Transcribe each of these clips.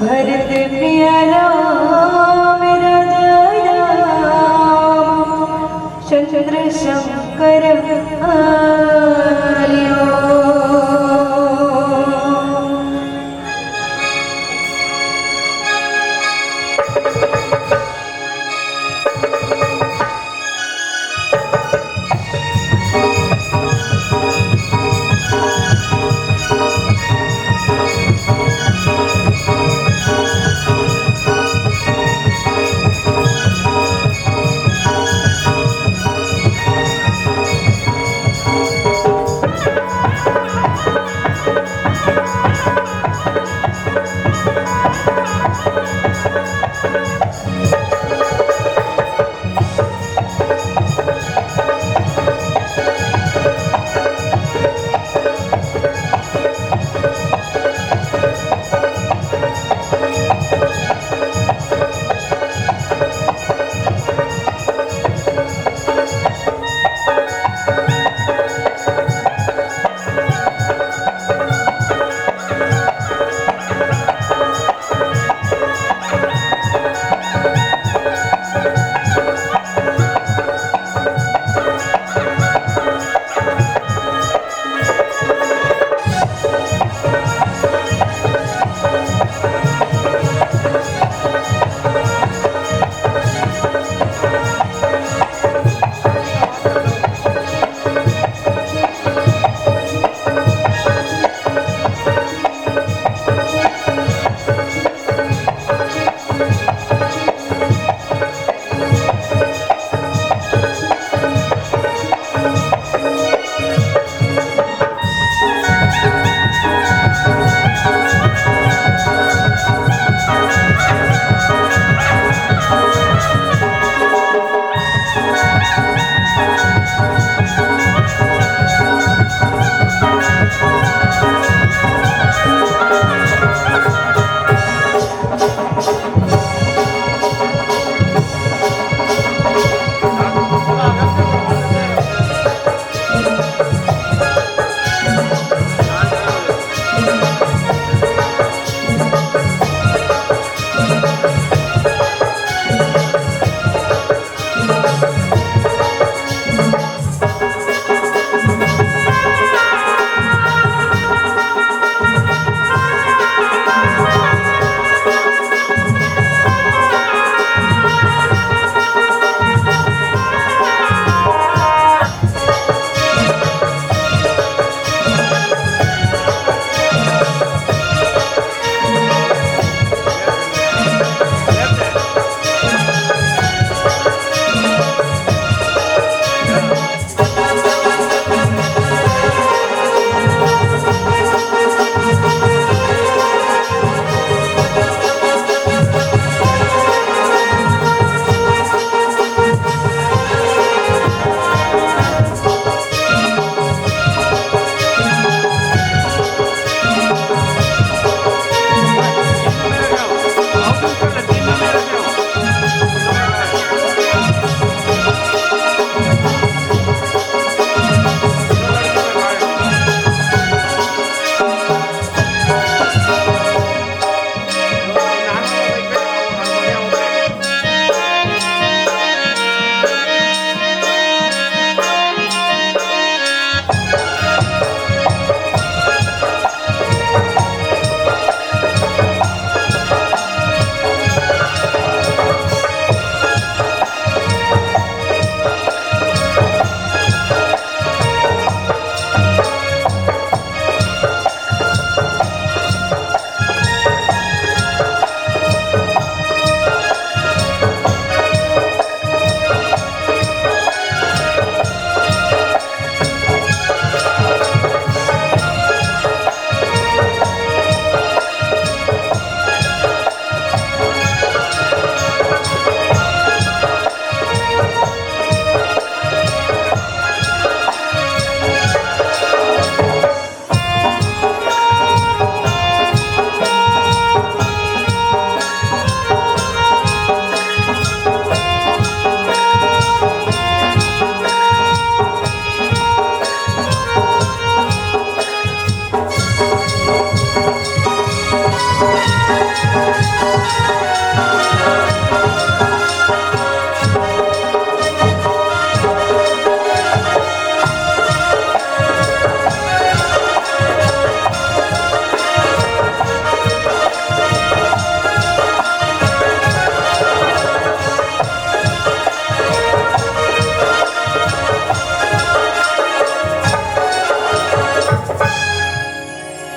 भरत प्रिया राम राजा राम चंद्र शंकर आर्यो।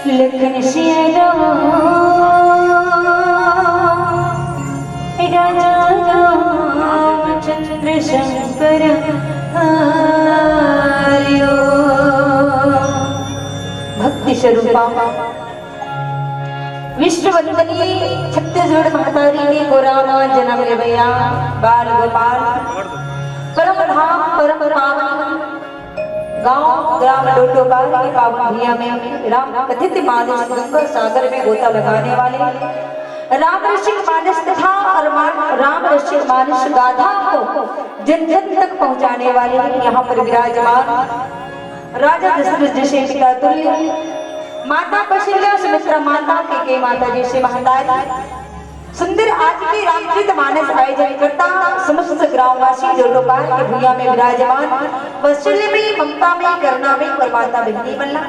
लखन सिया राजा रामचंद्र शंकर आर्यो। भक्ति स्वरूपा विश्ववंदनी छत्तीसगढ़ महतारी गोराम जन्म भैया बाल गोपाल परम धाम परम पावन गांव ग्राम डोटोबाल के पावन भैया में राम कथित मानस गंगा सागर में गोता लगाने वाले राम ऋषिक मानस तथा और राम ऋषिक मानस गाथा को जन जन तक पहुंचाने वाले यहाँ पर विराजमान राजा दशरथ जैसे पिता तुल्य माता कौशल्या सुमित्रा माता के माता जैसे महतारी सुंदर आज के रामचरित मानस आयोजन करता समस्त ग्रामवासी डोटोबाल के भूया में विराजमान वात्सल्य में ममता में करुणा में और माता बहनी बल्ला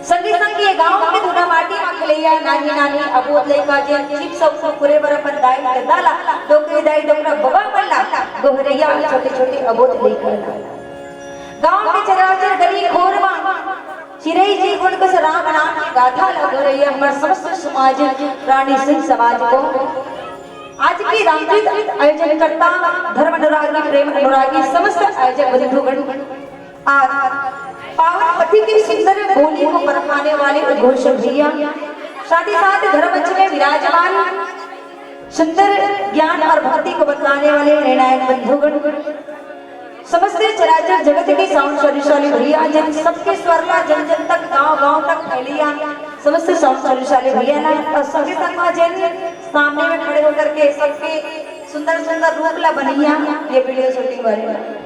संगे संगे गांव के दूना माटी अखलैया नानी नानी अबोध लेका जे चिप सब पूरे बराबर दाई दाला डोकरी दाई डोकरा बबा बल्ला गोहरैया छोटे छोटे अबोध लेकर गांव के चराचर गली खोरवा चिरई जी गुण कस राम नाम की गाथा लगोरैया हमारे समस्त समाज प्राणी सिंह समाज को आज की रामचरित आयोजन करता धर्म अनुरागी प्रेम अनुरागी समस्त आयोजक बंधुगण आज पावन पति की सुंदर बोली को परखाने वाले उद्घोषक भैया साथ ही साथ धर्मच में विराजमान सुंदर ज्ञान और भक्ति को बतलाने वाले निर्णायक बंधुगण समस्त चराचर जगत के साउंड शक्तिशाली भैया जन सबके स्वर का जन जन तक गांव गांव तक फैलिया समस्त साउंड शक्तिशाली भैया ना और सबके संग जन सामने में खड़े होकर के सबके सुंदर सुंदर रूप ला बनिया ये वीडियो शूटिंग वाले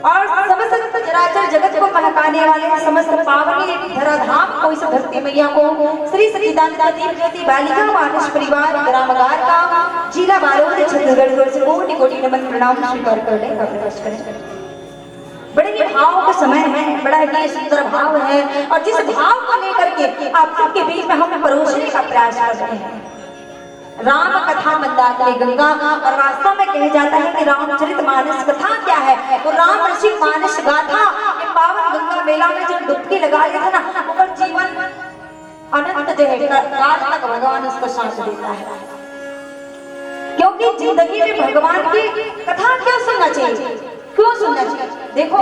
और समस्त चराचर जगत को महकाने वाले समस्त पावनी धराधाम को इस धरती मैया को श्री सच्चिदानंद दीप ज्योति बालिका मानस परिवार ग्रामगार का जिला बालोद छत्तीसगढ़ से कोटि कोटि नमन प्रणाम स्वीकार करने का प्रयास करें। बड़े ही भाव का समय है, बड़ा ही सुंदर भाव है और जिस भाव को लेकर के आप सबके बीच में हम परोसने का प्रयास कर रहे हैं। राम कथा मंदाकिनी गंगा और वास्तव में कहा जाता है कि रामचरित मानस कथा क्या है तो राम ऋषिक मानस गाथा के पावन गंगा मेला में जब डुबकी लगा लिया था ना वो जीवन अनंत जो है काल तक भगवान उसको साथ देता है क्योंकि जिंदगी में भगवान की कथा क्यों सुनना चाहिए क्यों सुनना चाहिए। देखो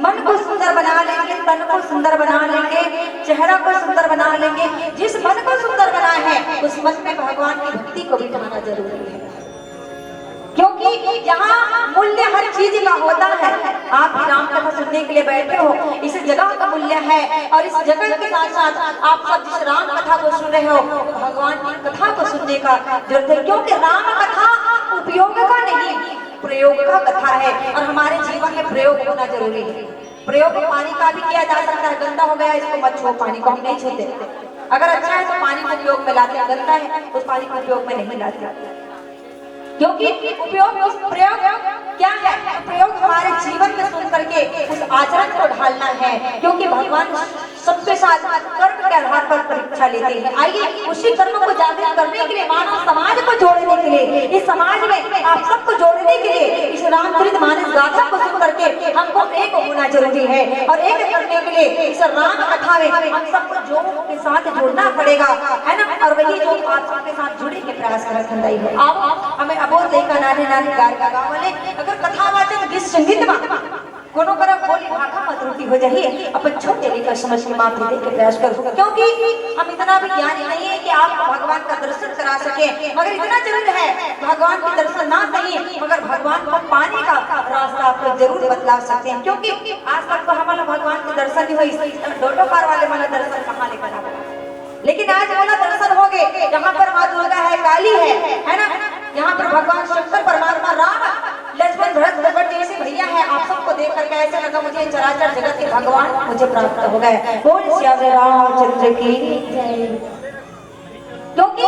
मन को सुंदर बना लेंगे तन को सुंदर बना लेंगे चेहरा को सुंदर बना लेंगे जिस मन को सुंदर बना है उस मन में भगवान की भक्ति को बिठाना जरूरी है क्योंकि यहाँ मूल्य हर चीज का होता है। आप राम कथा सुनने के लिए बैठे हो इस जगह का मूल्य है और इस जगह के साथ साथ आप सब जिस राम कथा को सुन रहे हो भगवान की कथा को सुनने का जरूरत है क्योंकि राम कथा उपयोग का नहीं प्रयोग का कथा है और हमारे जीवन में प्रयोग होना जरूरी है। प्रयोग पानी का भी किया जा सकता है, गंदा हो गया इसको मत छो, पानी को हम नहीं छूते। अगर अच्छा है तो पानी को उपयोग में लाते हैं, गंदा है उस पानी को उपयोग में नहीं लाते क्योंकि उपयोग प्रयोग क्या है प्रयोग हमारे जीवन में सुन करके उस आचरण को ढालना है क्योंकि भगवान सबके साथ कर्म के आधार पर परीक्षा लेते हैं। आइए उसी कर्म को जागृत करने के लिए मानव समाज को जोड़ने के लिए इस समाज में आप सबको जोड़ने के लिए इस रामचरित मानस गाथा को सुन करके हमको एक होना जरूरी है और एक करने के लिए इस राम कथा में हम सबको जोड़ के साथ जोड़ना पड़ेगा है ना और वही जो आप सबके साथ जुड़े के प्रयास कर रही है। आप हमें अबोध लेकर नानी नानी गाय का गाँव वाले अगर कथावाचक गीत संगीत में कोनो करा बोली भाषा मत रुकी हो जाइए अपन छोटे लेकर समझ के माफ देने के प्रयास करूंगा क्योंकि हम इतना भी ज्ञानी नहीं है कि आप भगवान का दर्शन करा सके मगर इतना जरूर है भगवान के दर्शन ना सही मगर भगवान को पाने का रास्ता आप लोग जरूर बतला सकते हैं क्योंकि आज तक तो हमारा भगवान के दर्शन ही हुई डोटोपार वाले वाला दर्शन कहाँ लेकर आ लेकिन आज वाला दर्शन हो गए यहाँ पर माँ दुर्गा है काली है ना यहाँ पर भगवान शंकर परमात्मा राम लक्ष्मण भरत भगत जैसे भैया है आप सबको देख करके ऐसे लगा मुझे चराचर जगत के भगवान मुझे प्राप्त हो गए बोल श्याम रामचंद्र की जय क्योंकि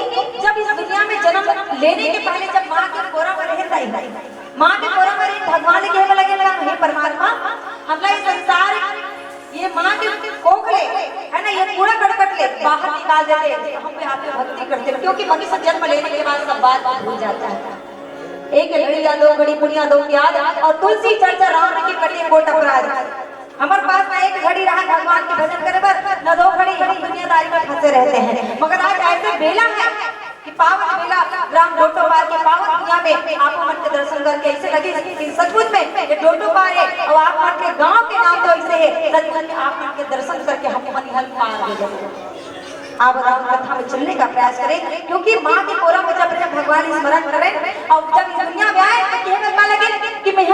जन्म लेने के पहले जब माँ के कोरा में रह रही, माँ के कोरा में रही भगवान के में लगे हे परमात्मा हमला ये संसार ये माँ के कोखले है ना ये कूड़ा करकट ले बाहर निकाल देते हम पे आते भक्ति करते क्योंकि मनुष्य जन्म लेने के बाद सब बात भूल जाता है। एक लड़ी या दो घड़ी पुनिया दो याद और तुलसी चर्चा राम की कटे कोट अपराध हमारे पास ना एक घड़ी रहा भगवान के भजन करे पर न दो घड़ी हम दुनियादारी में फंसे रहते हैं। मगर आज ऐसे बेला है कि पावन बेला राम डोटो पार के पावन दुनिया में आप मन के दर्शन करके ऐसे लगे कि सचमुच में ये डोटो पार है और आप मन के गांव के नाम तो ऐसे है सचमुच में आप मन के दर्शन करके हम मन हल पार हो जाते। आप राम कथा में चलने का प्रयास करें क्योंकि माँ के कोरा में जब भगवान स्मरण करें और जब इस दुनिया में आए तो कहने लगे कि मैं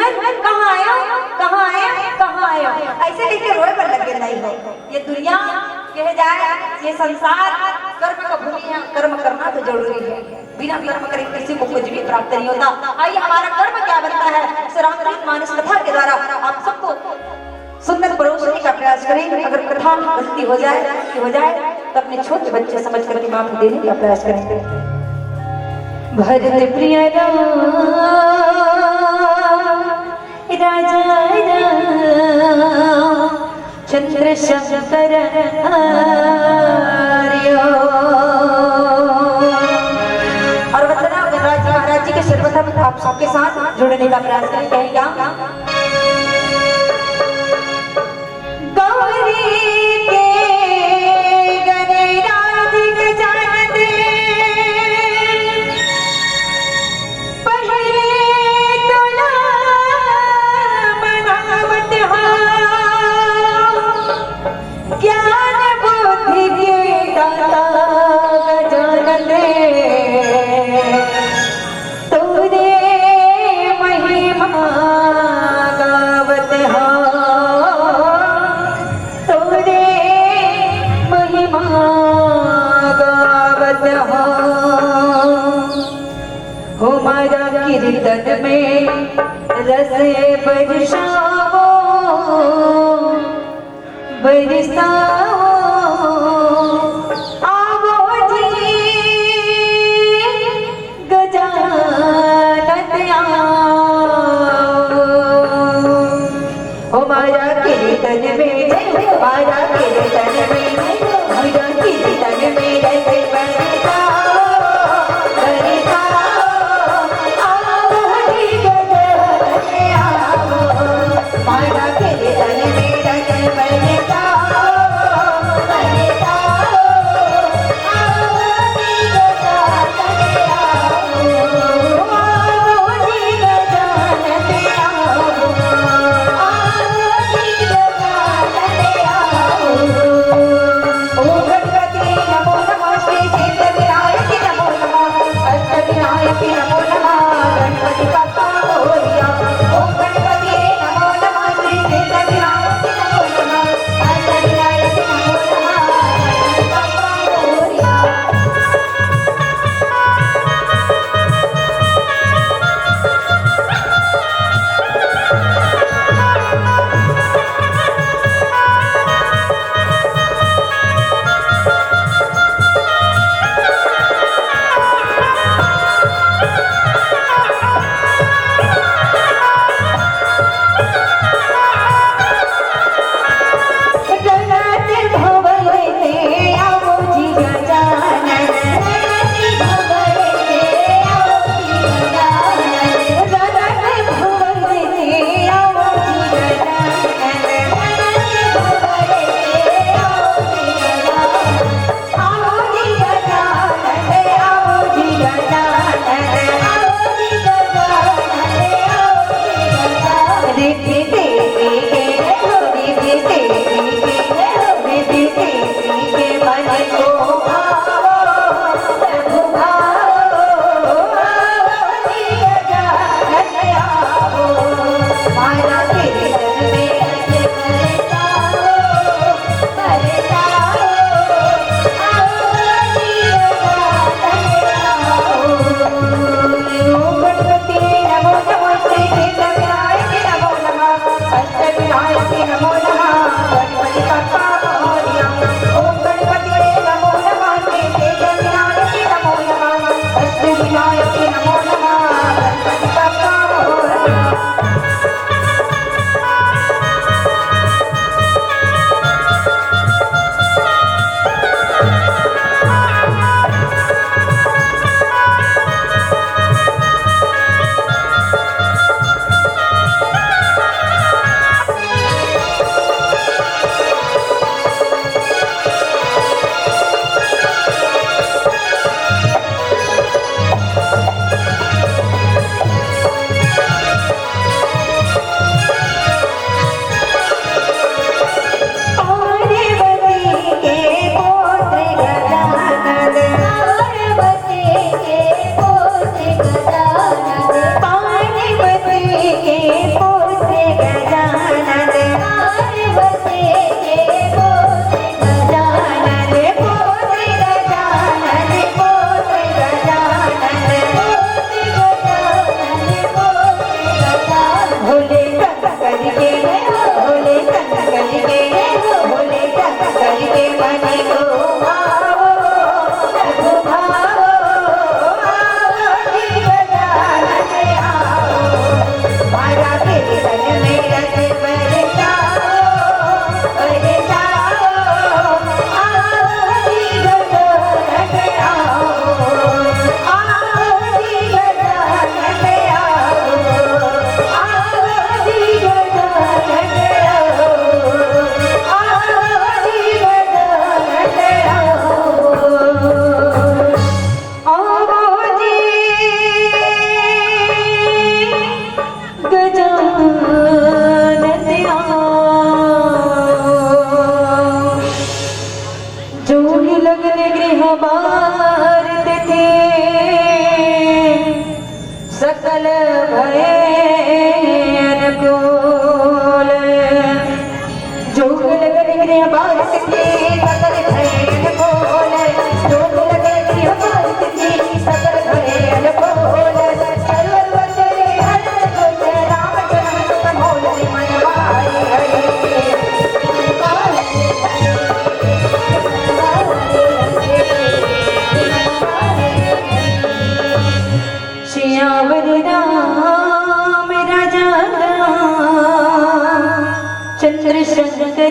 कहाँ आया कहाँ आया कहाँ आया ऐसे लेके रोए पर लगे नहीं है। ये दुनिया कह जाए ये संसार कर्म का भूमि है कर्म करना तो जरूरी है बिना कर्म करे किसी को कुछ भी प्राप्त नहीं होता। आइए हमारा कर्म क्या बनता है श्री रामचरित मानस कथा के द्वारा आप सबको सुंदर परोसने का प्रयास करें। अगर कथा गलती हो जाए तो अपने छोटे बच्चे समझ करके माफ देने का प्रयास करें। भरत प्रिय राजा चंद्र शंकर और वंदना गणराज जी महाराज जी के सर्वप्रथम आप सबके साथ जुड़ने का प्रयास करें। कहेगा कीर्तन में रस बरसाओ बरसाओ आवो जी गजानन आओ हमारा कीर्तन में हमारा कीर्तन में हमारा कीर्तन में रस बरसाओ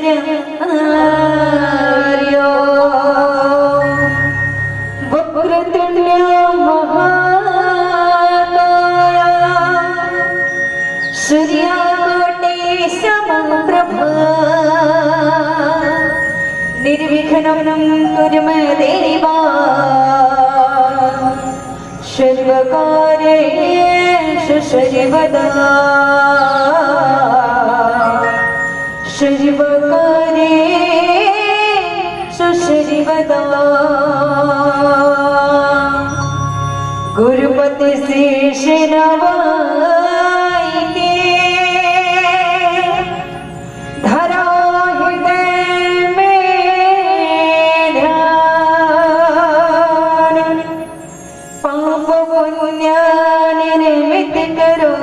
सजार्यो वक्रतुण्ड महाकाय सूर्यकोटि समप्रभा निर्विघ्नं कुरु मे देवा सर्वकार्येषु सर्वदा सर्वकार्येषु सर्वदा गुरुपति शेष नवाई के धरा हृदय में ध्यान पाप पुण्य निर्मित करो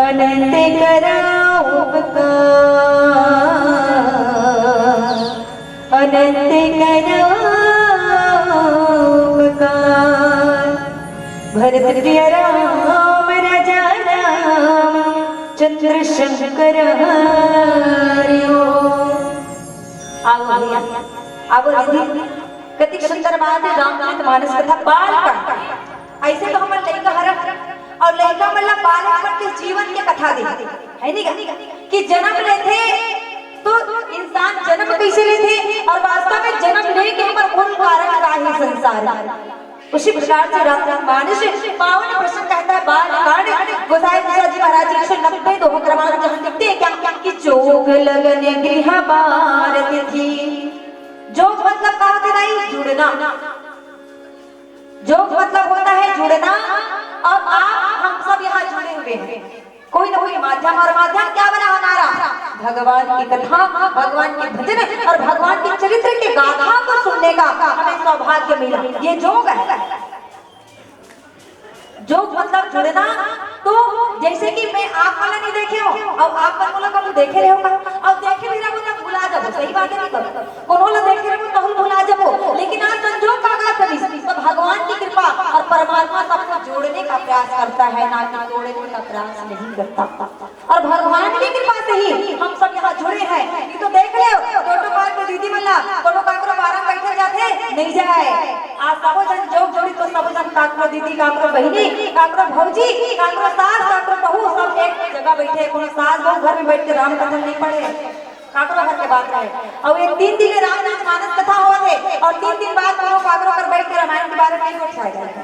अनंत कराओ उपकार अनंत कराओ उपकार भरत प्रिय राम राजा राम चंद्र शंकर हरिओ आओ भैया आओ दीदी कति सुंदर बात है रामचरित मानस कथा बाल का ऐसे तो हम लड़का हरम और लड़का मतलब बालकपन के जीवन की कथा दे है नहीं कि जन्म लेते तो इंसान जन्म कैसे लेते और वास्तव में जन्म लेने के ऊपर मूल कारण का ही संसार उसी प्रकार से रामचरित मानस पावन प्रश्न कहता है बाल कांड गोसाई तुलसी महाराज 190 दोहा क्रमांक जहां लिखते हैं क्या कि जोग लगन गृह भारत थी जोग मतलब क्या होता है जुड़ना जोग मतलब होता है जुड़ना और आप हम सब यहाँ जुड़े हुए हैं कोई ना कोई माध्यम और माध्यम क्या बना हमारा भगवान की कथा भगवान के भजन और भगवान के चरित्र के गाथा को सुनने का हमें सौभाग्य मिला ये जोग है जोग मतलब जुड़ना तो जैसे कि मैं आप वाला नहीं देखे हो और आप वाला कभी देखे रहे हो और देखे भी रहो तो भुला जाओ सही बात है नहीं कोनो देखे रहो तो भुला जाओ लेकिन आप संजोग का कभी तो भगवान की कृपा और परमात्मा सबको जोड़ने का प्रयास करता है ना कि तोड़ने का प्रयास नहीं करता और भगवान की कृपा से ही हम सब यहाँ जुड़े हैं ये तो देख ले टोटो पार्क में दीदी मल्ला कोनो काकरो 12 बैठे जाते नहीं जाए आज सबो जन जोग जोड़ी तो सबो जन काकरो दीदी काकरो बहिनी काकरो भौजी काकरो सास काकरो बहू सब एक जगह बैठे कोनो सास बहू घर में बैठ के राम कथा नहीं पढ़े काकरो घर के बात है और ये 3 दिन रामचरित मानस कथा हुआ थे और 3 दिन बाद कोनो काकरो कर बैठ के रामायण के बारे में नहीं उठाया जाता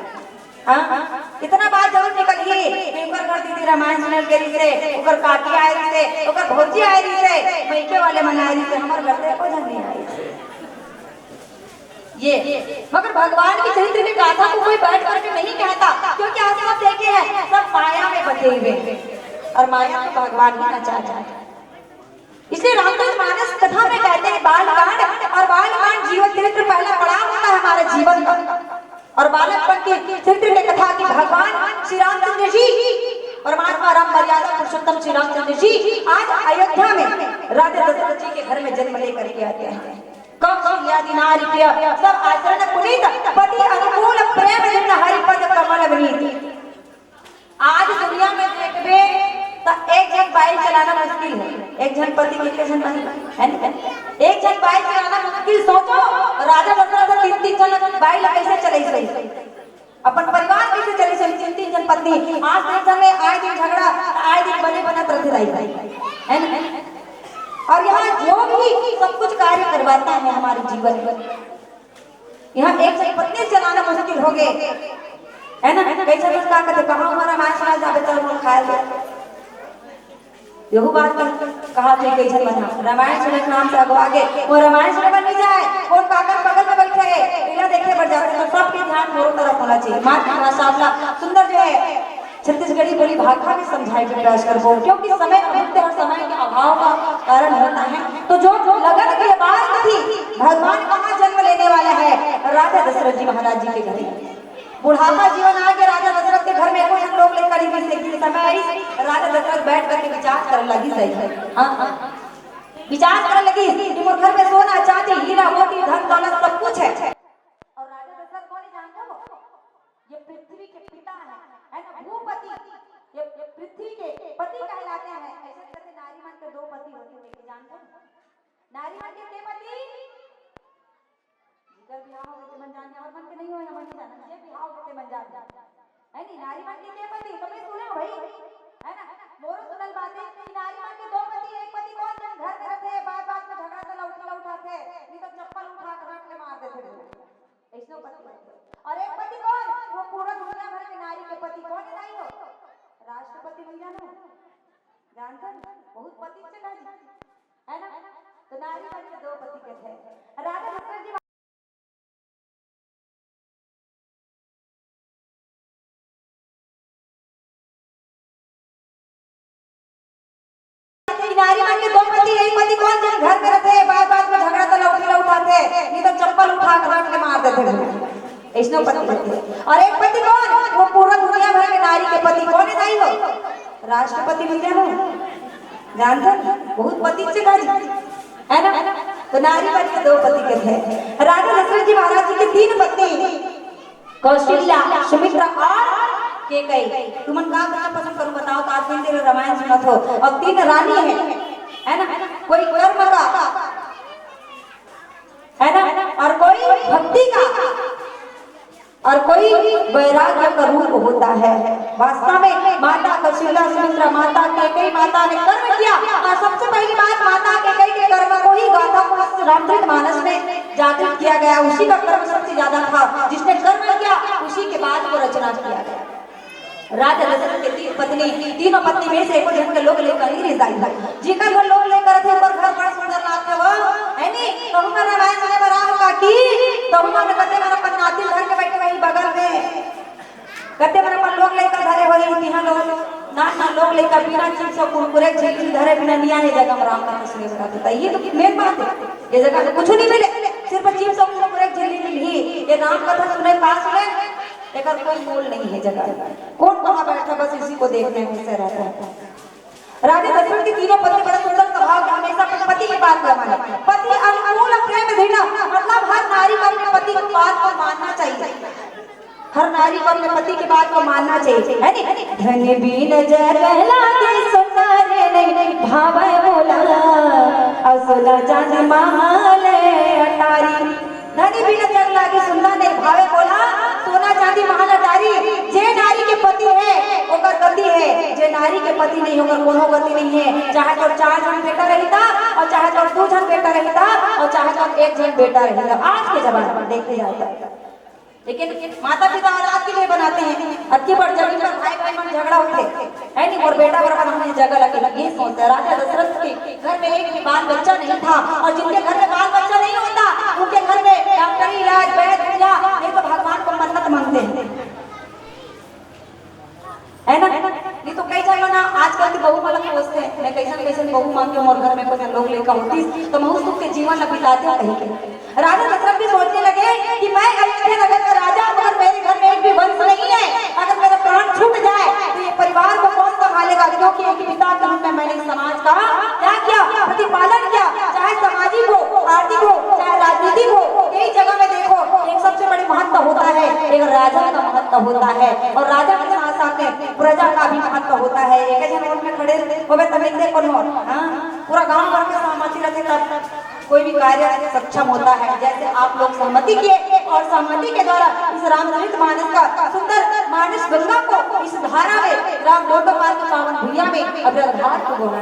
हां इतना बात जरूर निकलिए पेपर कर दीदी रामायण सुनल करी से ओकर काकी आए से ओकर भौजी आए रही से मैके वाले मनाए रही से हमर घर से कोई नहीं आई ये मगर भगवान की चरित्र की गाथा को कोई बैठ करके नहीं कहता क्योंकि आप सब देखे हैं सब माया में बंधे हुए और माया में भगवान भी नचा जाता इसलिए रामचरित मानस कथा में कहते हैं बाल कांड और बाल कांड जीवन चरित्र पहला पड़ाव होता है हमारे जीवन का और बालकपन के चरित्र की कथा की भगवान श्री रामचंद्र जी परमात्मा राम मर्यादा पुरुषोत्तम श्री रामचंद्र जी आज अयोध्या में राजा दशरथ जी के घर में जन्म लेकर के आते हैं कौशल्यादि नारी प्रिय सब आचरण पुनीत पति अनुकूल प्रेम जिन हरि पद कमल विनीत आज दुनिया में देखबे तो एक जन बाइक चलाना मुश्किल है एक जन पति के जन है एक जन बाइक चलाना मुश्किल सोचो राजा दशरथ 3 जन बाइक कैसे चले सही अपन परिवार कैसे चले सही 3 जन पत्नी आज दिन में आए दिन झगड़ा आए दिन बने बनत रहते रही है ना और यहाँ जो भी सब कुछ कार्य करवाता है हमारे जीवन में यहाँ एक जन पत्नी चलाना मुश्किल हो गए है ना कैसे लोग क्या कहते कहाँ हमारा मांस मांस जावे तो लोग खाए यही बात कहा थे कैसे बना रामायण सुने के नाम से आगे वो रामायण सुने पर नहीं जाए कौन काकर बगल में बैठे है पहला देखे बढ़ जाते तो सबके ध्यान दोनों तरफ होना चाहिए माशाल्लाह सुंदर जो है छत्तीसगढ़ी बोली भाषा में समझाए के प्रयास करबो क्योंकि समय अभित्य और समय के अभाव का कारण होता है तो जो लगन के बाद थी भगवान कहाँ जन्म लेने वाला है राजा दशरथ जी महाराज जी के घर बुढ़ापा जीवन आ गया राजा दशरथ के घर में कोई हम लोग लेकर समय आई राजा दशरथ बैठ करके विचार करने लगी सही है विचार करने लगी कि मोर घर में सोना चांदी हीरा मोती धन दौलत सब कुछ है और राजा दशरथ कौन जानता हो ये पृथ्वी के पिता है ना भूपति ये पृथ्वी के पति कहलाते हैं ऐसे जब बिहाव होते मन जान और मन के नहीं होए मन जाना ये बिहाव होते मन जान है नी नारी मन के पति कभी सुने हो भाई है ना मोरो सुनल बातें कि नारी मन के दो पति एक पति कौन जन घर में रहते बात बात में झगड़ा तो उठाते नहीं तो चप्पल उठा कर रख के मार देते ऐसनो पति और एक पति कौन वो पूरा दुनिया भर में नारी के पति कौन है नहीं हो राष्ट्रपति भैया ना जानते बहुत पति चला है ना तो नारी मन के दो पति के थे राजा दशरथ जी नारी मन के दो पति एक पति कौन जन घर में रहते बात बात में झगड़ा तो उठाते नहीं तो चप्पल उठा कर रख के मार देते ऐसनो पति रहते और एक पति कौन वो पूरा दुनिया भर में नारी के पति कौन है नहीं हो राष्ट्रपति भैया ना जानते बहुत पति चला है ना तो नारी मन के दो पति के थे राजा दशरथ जी महाराज जी के 3 पत्नी कौशल्या सुमित्रा और केकई तुमन का करना पसंद करूं बताओ तो आज दिन रामायण सुनत हो और 3 रानी है ना कोई कर्म का है ना और कोई भक्ति का और कोई वैराग्य का रूप होता है वास्तव में माता कौशल्या सुमित्रा माता केकई माता ने कर्म किया और सबसे पहली बात माता केकई के कर्म को ही गाथा को रामचरितमानस में जागृत किया गया उसी का कर्म सबसे ज्यादा था जिसने कर्म किया उसी के बाद को रचना किया गया राजा दशरथ के 3 पत्नी तीनों पत्नी में से एको जन के लोग लेकर ही रिजाइन जीकर घर लोग लेकर थे ऊपर घर बड़ा सुंदर लागते हो है नी तो हम रामायण सुने बरा का की तो हम ने कहते मेरा अपन नाती घर के बैठे वही बगल में कहते मेरा अपन लोग लेकर धरे हो यहां लोग ना लोग लेकर बिना चीज से कुरकुरे झिल्ली धरे बिना निया ने जगह में राम का सुने बरा देता ये तो मेन बात है ये जगह से कुछ नहीं मिले सिर्फ चीज से कुरकुरे झिल्ली मिली ये राम कथा सुने पास में लेकर कोई मोल नहीं है जगह कौन कहाँ बैठा बस इसी को देखने में से रहता है राजा दशरथ की तीनों पत्नी बड़ा सुंदर स्वभाव के हमेशा अपने पति की बात माने पति अनुकूल प्रेम देना मतलब हर नारी को अपने पति की बात को मानना चाहिए हर नारी को अपने पति की बात को मानना चाहिए है नी धन बीन जय कहला के सुंदर नहीं भावे बोला असला चांद महाल अटारी धनी बिन जग लागे सुंदर नहीं भावे बोला सोना चांदी महल अटारी जे नारी के पति है ओकर गति है जे नारी के पति नहीं होकर कोनो गति नहीं है चाहे तो 4 जन बेटा रहता और चाहे तो 2 जन बेटा रहता और चाहे तो 1 जन बेटा रहता आज के जमाने में देखे जाता लेकिन माता पिता औलाद के लिए बनाते हैं अति पर जमीन पर भाई भाई में झगड़ा होते है नहीं और बेटा बराबर हमने जगह लगे ये सोचते राजा दशरथ के घर में एक भी बाल बच्चा नहीं था और जिनके घर में बाल बच्चा नहीं होता उनके घर में डॉक्टरी इलाज वैद्य पूजा नहीं तो भगवान को मन्नत मांगते हैं है ना नहीं तो कई जगह ना आजकल की बहू वाला सोचते हैं मैं कैसे बहू मांग के मोर घर में कोई लोग लेकर होती तो मैं सुख के जीवन बिताते कहीं राजा दशरथ भी सोचने लगे कि मैं अयोध्या नगर का राजा मगर मेरे घर में एक भी वंश नहीं है अगर मेरा प्राण छूट जाए तो ये परिवार को कौन संभालेगा क्योंकि एक पिता के रूप में मैंने समाज का क्या किया प्रतिपालन किया चाहे सामाजिक हो आर्थिक हो चाहे राजनीतिक हो कई जगह में देखो एक सबसे बड़ी महत्व होता है एक राजा का महत्व होता है और राजा के साथ साथ में प्रजा का भी महत्व होता है एक जन रोड में खड़े होवे तभी देखो पूरा गांव भर के सहमति रखे तब कोई भी कार्य सक्षम होता है जैसे आप लोग सहमति किए और सहमति के द्वारा इस रामचरितमानस का सुंदर मानस गंगा को इस धारा में राम लोटोपाल के पावन भूमिया में अपने आधार को बोला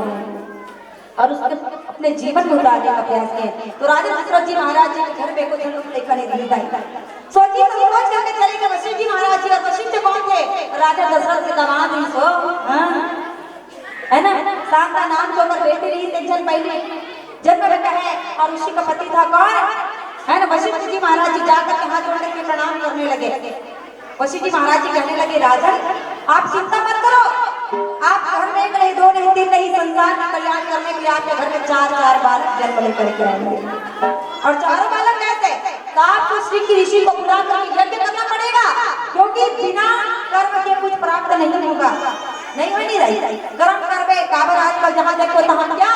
और उसके अपने जीवन में उतारने का प्रयास किए तो राजा दशरथ जी महाराज जी के घर में कुछ लोग लेकर सोचिए तो सोच करके चले गए वशिष्ठ जी महाराज जी और वशिष्ठ कौन थे राजा दशरथ के दामाद ही सो है ना साथ का नाम जो अगर बेटी रही एक जन पहले जन्म लेता है और उसी का पति था कौन है ना वशिष्ठ जी महाराज जी जाकर के हाथ जोड़ के प्रणाम करने लगे वशिष्ठ जी महाराज जी कहने लगे राजन आप चिंता मत करो आप घर में 1 नहीं 2 नहीं 3 नहीं संसार का कल्याण करने के लिए आपके घर में 4 बालक जन्म लेकर के आएंगे और 4 बालक कैसे तो आपको श्री की ऋषि को पूरा करके यज्ञ करना पड़ेगा क्योंकि बिना कर्म के कुछ प्राप्त नहीं होगा नहीं हो नहीं रही कर्म करवे काबर आजकल जहाँ देखो तहाँ क्या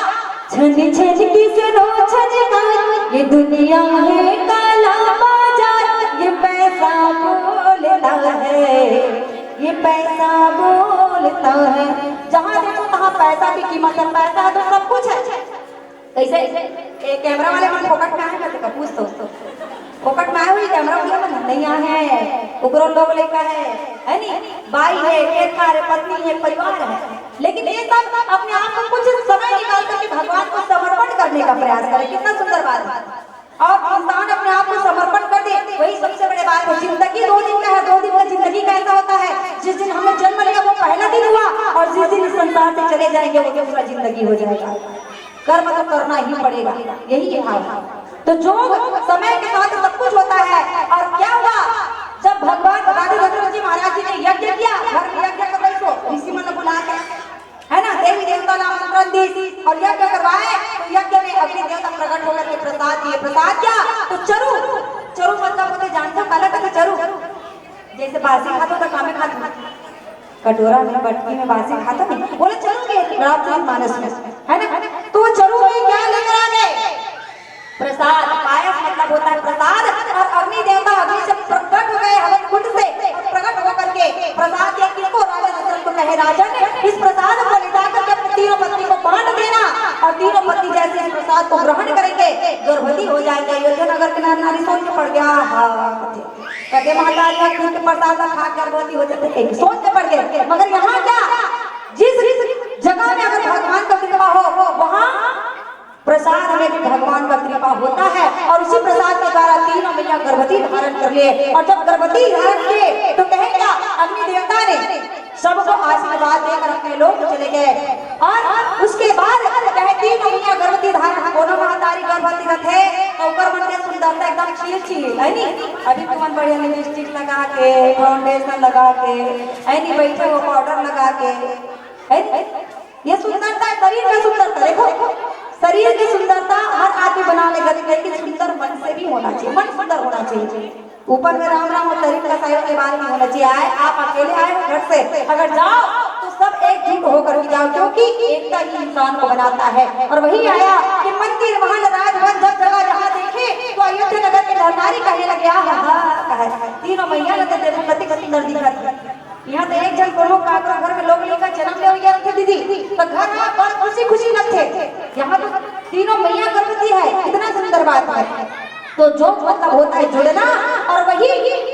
छन छन की सुनो छन ये दुनिया है काला बाजार ये पैसा बोलता है ये पैसा बोलता है जहाँ देखो तहाँ पैसा की कीमत है पैसा तो सब कुछ है कैसे कैमरा वाले मन फोकट में आएगा तो पूछ तो फोकट में आए हुई कैमरा में नहीं आए हैं, उग्र लोग लेकर है नी, भाई है, खेत है, पत्नी है, परिवार है, लेकिन ये सब अपने आप को कुछ समय निकाल कर भगवान को समर्पण करने का प्रयास करे। कितना सुंदर बात है। और इंसान अपने आप को समर्पण कर दे, वही सबसे बड़े बात है। जिंदगी 2 दिन का है, 2 दिन का जिंदगी का ऐसा होता है, जिस दिन हमने जन्म लिया वो पहला दिन हुआ, और जिस दिन इस संसार से चले जाएंगे वो दूसरा जिंदगी हो जाएगा। कर्म तो करना ही पड़ेगा, यही है भाव। तो जो समय के साथ सब कुछ होता है। और क्या हुआ जब भगवान राजा दशरथ जी महाराज जी ने यज्ञ किया, घर में यज्ञ कर रहे तो ऋषि मन बुला के, है ना, देवी देवता ने आमंत्रण दी और यज्ञ करवाए। तो यज्ञ में अग्नि देवता प्रकट होकर के प्रसाद दिए। प्रसाद क्या? तो चरु, चरु मतलब होते जानते हो काला का चरु, जैसे बासी खाते तो कामे खाते, कटोरा में बटकी में बासी खाता नहीं, बोले चरु के रामचरित मानस में, है ना। तो चरु में क्या लेकर आ गए? प्रसाद। पायस मतलब होता है प्रसाद। और अग्नि देवता अग्नि से प्रकट हो गए हवन कुंड से, प्रकट होकर के प्रसाद दिया किसको? राजा दशरथ को कहे राजन इस प्रसाद को ले जाकर के अपनी तीनों पत्नी को बांट देना, और तीनों पत्नी जैसे इस प्रसाद को ग्रहण करेंगे गर्भवती हो जाएंगे। अयोध्या नगर के नारी सोच के पड़ गया, कहते महाराज के प्रसाद खा गर्भवती हो जाते, सोच के पड़ गए। मगर यहाँ क्या, जिस जगह में अगर भगवान का कृपा हो वहाँ प्रसाद में भी भगवान का कृपा होता है। और उसी प्रसाद के द्वारा तीनों मैया गर्भवती धारण कर लिए। और जब गर्भवती धारण किए तो कहे क्या, अग्नि देवता ने सबको आशीर्वाद देकर अपने लोग चले गए। और उसके बाद कहे तीनों मैया गर्भवती धारण, दोनों महातारी गर्भवती रहे तो ऊपर मन के सुंदरता एकदम खिल खिल, है नी। अभी तो मन बढ़िया लिपस्टिक लगा के, फाउंडेशन लगा के, है नी, बैठे वो पाउडर लगा के, है ये सुंदरता, शरीर में सुंदरता। देखो शरीर की सुंदरता हर आदमी बना लेगा, लेकिन सुंदर मन से भी होना चाहिए, मन सुंदर होना चाहिए। ऊपर में राम राम और शरीर का साइड के बारे में होना चाहिए। आए आप अकेले आए हो घर से, अगर जाओ तो सब एकजुट होकर के जाओ, क्योंकि एकता ही इंसान को बनाता है। और वही आया कि मंदिर महल राजभवन जब जगह जहाँ देखे तो अयोध्या नगर के नारी कहने लगे, तीनों मैया ने देखो कति कति सुंदर दिखा। यहाँ तो एक जन को घर में लोग लेकर जन्म ले हुए थे दीदी, तो घर में बड़ खुशी खुशी लगते। यहाँ तो तीनों मैया गर्भवती है, कितना सुंदर बात है। तो जो मतलब होता है जुड़ना, और वही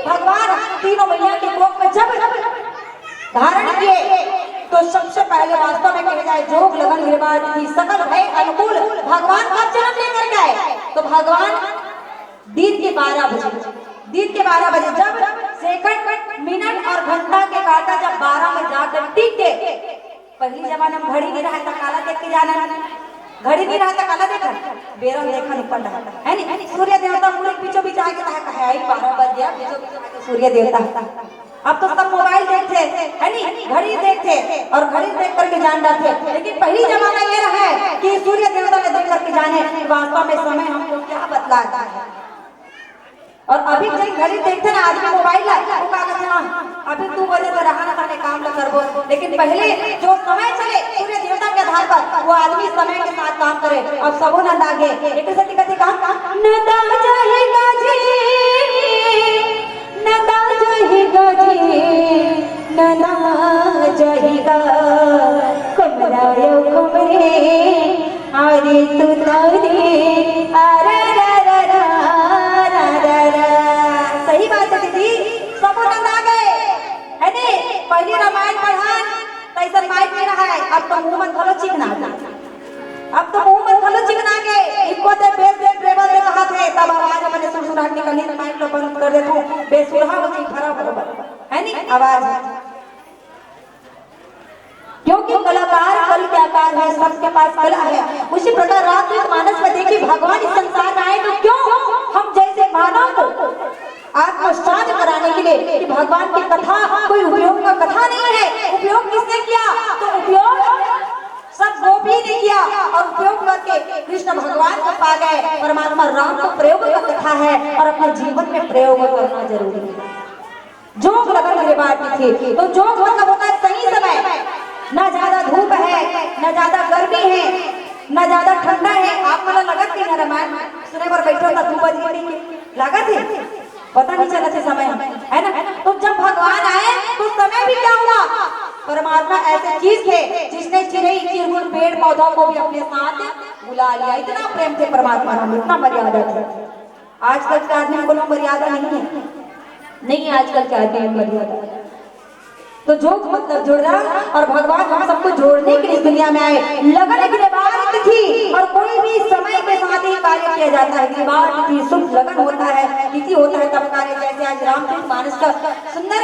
भगवान तीनों मैया के कोख में जब धारण किए तो सबसे पहले वास्तव में कहा जाए जोग लगन गिरबाज की सकल है अनुकूल भगवान का जन्म लेकर गए। तो भगवान दिन के 12 बजे जब सेकंड मिनट और घंटा के काटा जब 12 में जाकर टिके, पहली जमाने में घड़ी नहीं रहा था, काला देख के जाना, घड़ी नहीं रहा था, काला देखा, बेरंग देखा ऊपर रहा है नी। सूर्य देवता पूरे बीचों बीच आगे कहा 12 बज गया, बीचों बीच सूर्य देवता। अब तो सब मोबाइल देखते है नी, घड़ी देखते और घड़ी देख करके जान जाते। लेकिन पहली जमाना ये रहा है कि सूर्य देवता ने देख करके जाने वास्तव में समय हमको क्या बतलाता है। और अभी जब घड़ी देखते ना आदमी मोबाइल अभी 2 बजे तो रहा ना काम न करबो, लेकिन पहले जो समय चले सूर्य देवता के आधार पर वो आदमी समय के साथ काम करे। अब सबो न दागे एक सती कथी काम न दाजेगा जी, न दाजेगा जी, न दाजेगा कुमरायो कुमरे आरे तू तारे आरा सही बात है दीदी, सब नंद आ गए है नी। पहले रामायण पढ़ा तैसा माइक में रहा है, अब तो मुंह में थलो चिकना, अब तो मुंह में थलो चिकना के इनको ते बेस ट्रेवल में कहा थे तब आवाज मैंने सुरसुराहट निकली, माइक लो बंद कर दे तू बेसुरहा हो खराब हो है नी आवाज। क्योंकि कलाकार कल के आकार है, सबके पास कला है। उसी प्रकार रामचरितमानस में देखिए भगवान इस संसार में आए तो क्यों हम जैसे मानव को आत्मसात कराने के लिए कि भगवान की कथा कोई उपयोग का कथा नहीं है। उपयोग किसने किया? तो उपयोग सब गोपी ने किया और उपयोग करके कृष्ण भगवान को पा गए। परमात्मा राम को प्रयोग का कथा है और अपने जीवन में प्रयोग करना जरूरी है। जोग लगन मेरे बात थी तो जोग मतलब होता है सही समय, न ज्यादा धूप है न ज्यादा गर्मी है न ज्यादा ठंडा है। आप मला लगत कि रामायण सुने पर बैठो था 2 बजे लागत है, पता नहीं चला था समय है ना। तो जब भगवान आए तो समय भी क्या हुआ, परमात्मा ऐसे चीज थे जिसने चिड़ै चिरमुन पेड़ पौधों को भी अपने साथ बुला लिया। इतना प्रेम थे परमात्मा नाम, इतना मर्यादा थी आजकल के आदमी को मर्यादा नहीं है, नहीं आजकल के आदमी में मर्यादा। तो जो मतलब जुड़ रहा और भगवान हम सबको जोड़ने के लिए दुनिया में आए। लगन गिरबार थी और कोई भी समय के साथ ही कार्य किया जाता है। गिरबार थी शुभ लगन होता है, तिथि होता है तब कार्य। जैसे आज रामचरितमानस का सुंदर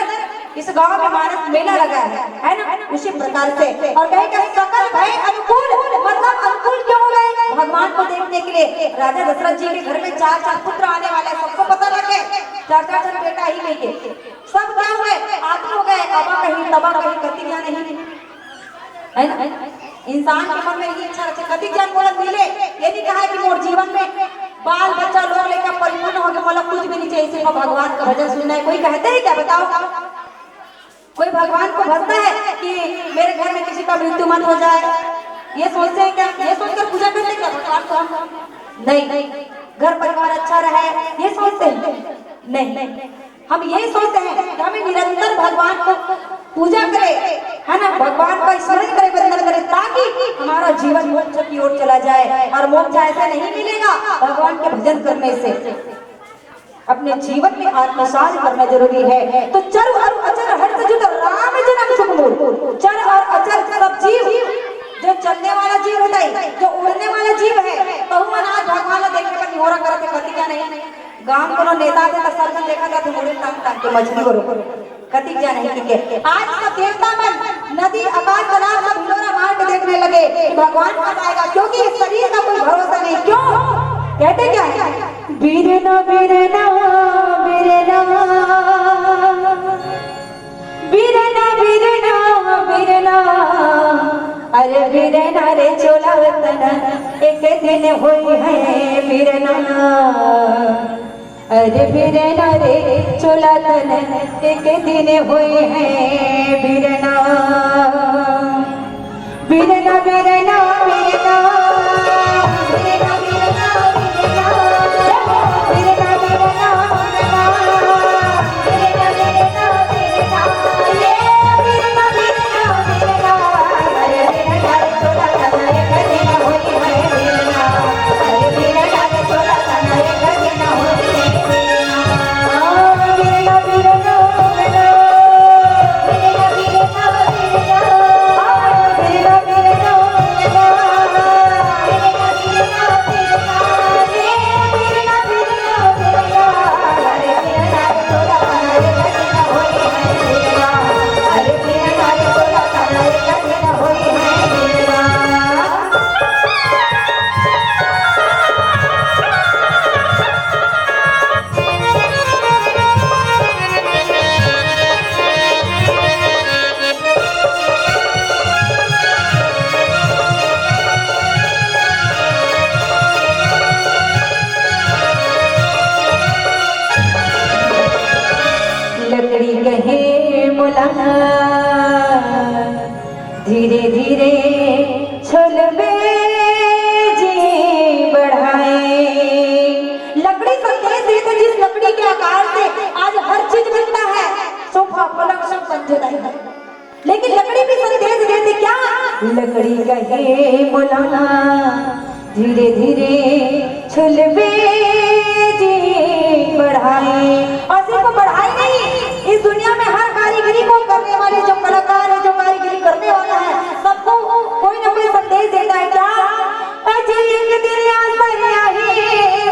इस गांव में मानस मेला लगा है ना, उसी प्रकार से। और कहे कि सकल भय अनुकूल, मतलब अनुकूल क्यों हो गए? भगवान को देखने के लिए। राजा दशरथ जी के घर में 4 पुत्र आने वाले, सबको पता लगे 4 बेटा ही नहीं के। सब क्या हुए? आदमी हो गए, अबा कहीं तबा कहीं, कतिज्ञा नहीं है ना। इंसान के मन में ये इच्छा रखे कतिज्ञा बोला मिले। ये नहीं कहा कि मोर जीवन में बाल बच्चा लोग लेकर परिपूर्ण हो गए, मतलब कुछ भी नहीं चाहिए, सिर्फ भगवान का भजन सुनना है। कोई कहते हैं क्या? बताओ, कोई भगवान को भजता है कि मेरे घर में किसी का मृत्यु मत हो जाए? ये सोचते हैं क्या? ये सोचकर पूजा करते हैं क्या भगवान को? हम नहीं, घर परिवार अच्छा रहे ये सोचते हैं? नहीं, हम यही सोचते हैं कि हमें निरंतर भगवान को पूजा करे, है ना, भगवान का स्मरण करे, वंदन करे, ताकि हमारा जीवन मोक्ष की ओर चला जाए। और मोक्ष ऐसा नहीं मिलेगा भगवान के भजन करने से। अपने जीवन में आत्मसात करना जरूरी है। तो चर और अचर हर्ष जुट राम जन्म सुख मूल। चर और अचर सब जीव, जो चलने वाला जीव होता है, जो उड़ने वाला जीव है, तो आज भगवान देखने पर निहोरा करते कति क्या नहीं। गांव को नेता थे तो सरजन देखा था, मुड़े टांग के मछली करो कति क्या नहीं के। आज का देवता मन नदी आकाश तालाब सब हिलोरा मार के देखने लगे कि भगवान कब आएगा, क्योंकि शरीर का कोई भरोसा नहीं। क्यों कहते क्या है? बीरना बीरना बीरना बीरना बीरना बीरना, अरे बीरना रे चोला वतन एक दिन होई है बीरना। अरे बीरना रे चोला तन एक दिन होई है बीरना। बीरना बीरना बीरना धीरे धीरे छलबे जी बढ़ाए। लकड़ी संदेश देते, जिस लकड़ी के आकार से आज हर चीज बनता है, सोफा पलंग सब बन जाता है, लेकिन लकड़ी भी संदेश देती क्या? लकड़ी कहे मौलाना धीरे धीरे छलबे जी बढ़ाए। और सिर्फ बढ़ाई नहीं, इस दुनिया में हर कारीगरी को करने वाले जो कलाकार है, जो कारीगरी करने वाला है, सबको कोई ना कोई संदेश देता है क्या? अजय एक दिन आसरिया ही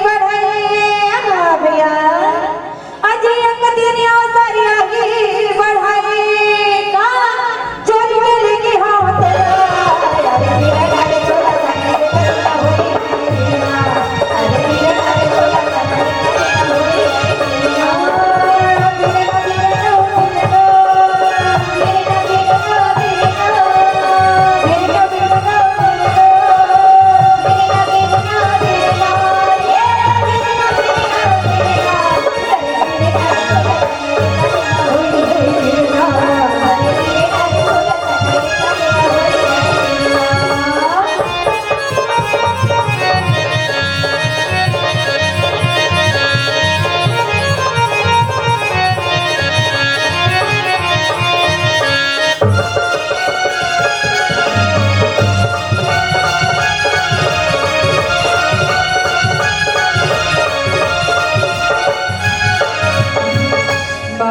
बढ़ाए भैया, अजय एक दिन आसरिया ही बढ़ाए का चोरी के लेके हाथ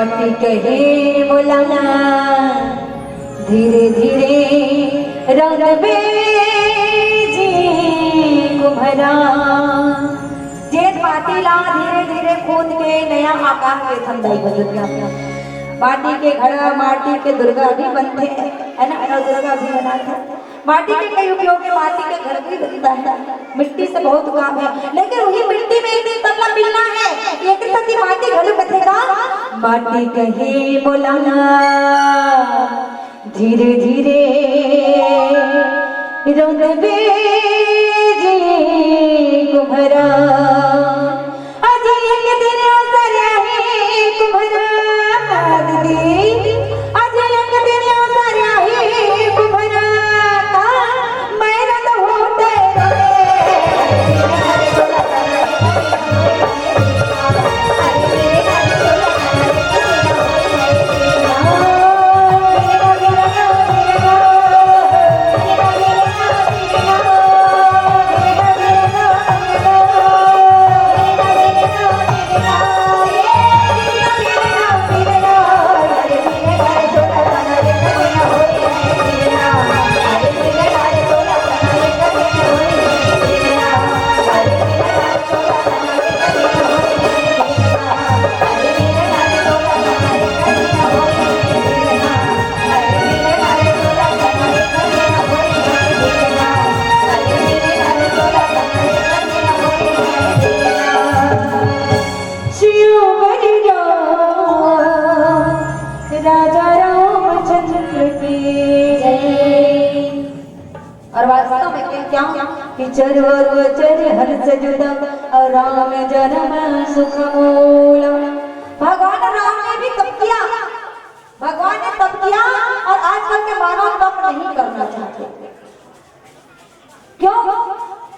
माटी कहे बोलाना धीरे धीरे रंग बेजी कुम्हरा जेठ माटी ला धीरे धीरे खोद के नया आकार के ठंडाई बदलना माटी के घड़ा माटी के दुर्गा भी बनते हैं है ना दुर्गा भी बनाते हैं माटी के कई उपयोग है माटी के घर भी बनता है मिट्टी से बहुत काम है लेकिन वही मिट्टी में एक तबला मिलना है एक सती माटी घड़ू कथेगा माटी कहे बोलाना धीरे धीरे रंग बेजी कुम्हरा चरवर चर हर्ष जुदा राम जन्म सुख मूल भगवान राम ने भी तप किया भगवान ने तप किया और आजकल के मानव तप नहीं करना चाहते क्यों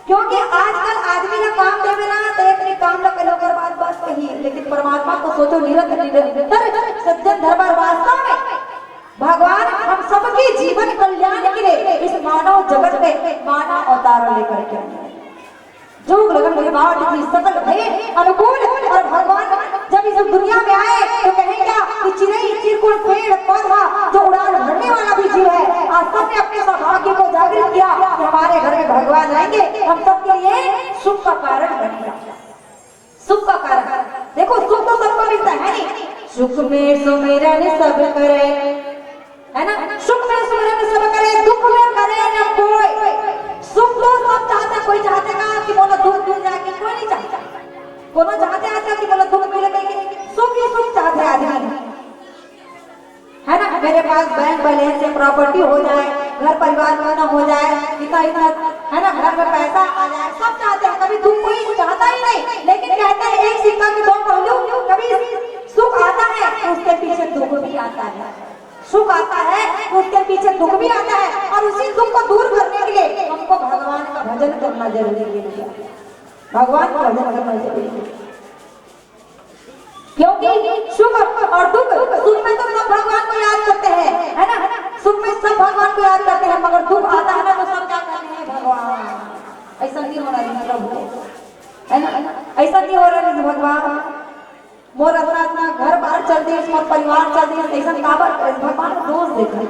क्योंकि आजकल आदमी ना काम देवे ना तो एक काम ना करो कर बात बस कही लेकिन परमात्मा को सोचो निरंतर सज्जन धर्म वास्तव में भगवान हम सबके जीवन कल्याण के लिए इस मानव जगत में मानव अवतार लेकर के जो लगन विभाग की सकल भय अनुकूल और भगवान जब इस दुनिया में आए तो कहें क्या कि चिड़ै चिरकुट पेड़ पौधा जो उड़ान भरने वाला भी जीव है आज सबने अपने सौभाग्य को जागृत किया कि हमारे घर में भगवान आएंगे हम सबके लिए सुख का कारण बनेगा सुख का कारण देखो सुख तो सबको मिलता है नहीं सुख में सुमिरन सब करे है ना सुख में सुमिरन सब करे दुख में करे न कोई सुख तो सब चाहता कोई चाहतेगा कि बोलो दुख मिल जाए कोई नहीं चाहता कोनो चाहते आजकल कि बोलो दुख मिलेगा सुख ही सुख चाहते आदमी है ना मेरे पास बैंक बैलेंस से प्रॉपर्टी हो जाए घर परिवार में हो जाए इतना इतना है ना घर में पैसा आ जाए सब चाहते हैं कभी दुख कोई चाहता ही नहीं लेकिन कहते हैं एक सिक्का के दो पहलू कभी सुख आता है तो उसके पीछे दुख भी आता है सुख आता है उसके पीछे दुख भी आता है और उसी दुख को दूर करने के लिए हमको भगवान का भजन करना जरूरी है भगवान का भजन करना जरूरी है क्योंकि सुख और दुख सुख में तो सब भगवान को याद करते हैं है ना सुख में सब भगवान को याद करते हैं मगर दुख आता है ना तो सब क्या कहते हैं भगवान ऐसा नहीं होना चाहिए प्रभु है ना ऐसा नहीं हो रहा है भगवान मोर अपना घर बाहर चल दी मोर परिवार चल दी ऐसा काबर भगवान को दोष देखा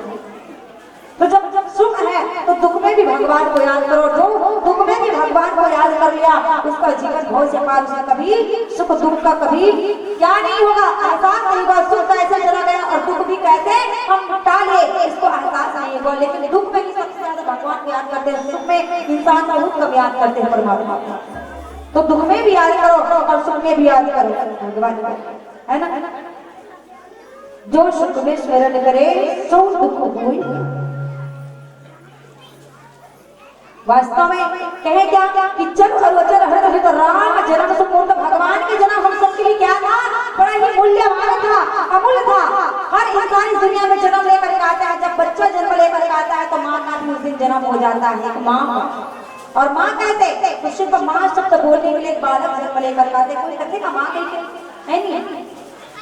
तो जब जब सुख है तो दुख में भी भगवान को याद करो जो दुख में भी भगवान को याद कर लिया उसका जीवन बहुत से पार उसका कभी सुख दुख का कभी क्या नहीं होगा एहसास नहीं होगा सुख का ऐसे चला गया और दुख भी कहते हम टाले इसको एहसास नहीं होगा लेकिन दुख में भी सबसे ज्यादा भगवान को याद करते हैं सुख में इंसान बहुत कम याद करते हैं परमात्मा को तो दुख में भी याद करो और सुख में भी याद करो भगवान है ना जो सुख में स्मरण करे सो दुख कोई वास्तव में कहे क्या कि जब अवचर हर तो राम जन्म सुपूर्ण भगवान के जन्म हम सबके लिए क्या था बड़ा ही मूल्यवान था अमूल्य था हर इंसान इस दुनिया में जन्म लेकर के आता है जब बच्चा जन्म लेकर के आता है तो माँ का भी उस दिन जन्म हो जाता है माँ और माँ कहते तो सिर्फ माँ शब्द बोलने के लिए बालक जन्म लेकर आते कोई कहते ना माँ कहीं है नहीं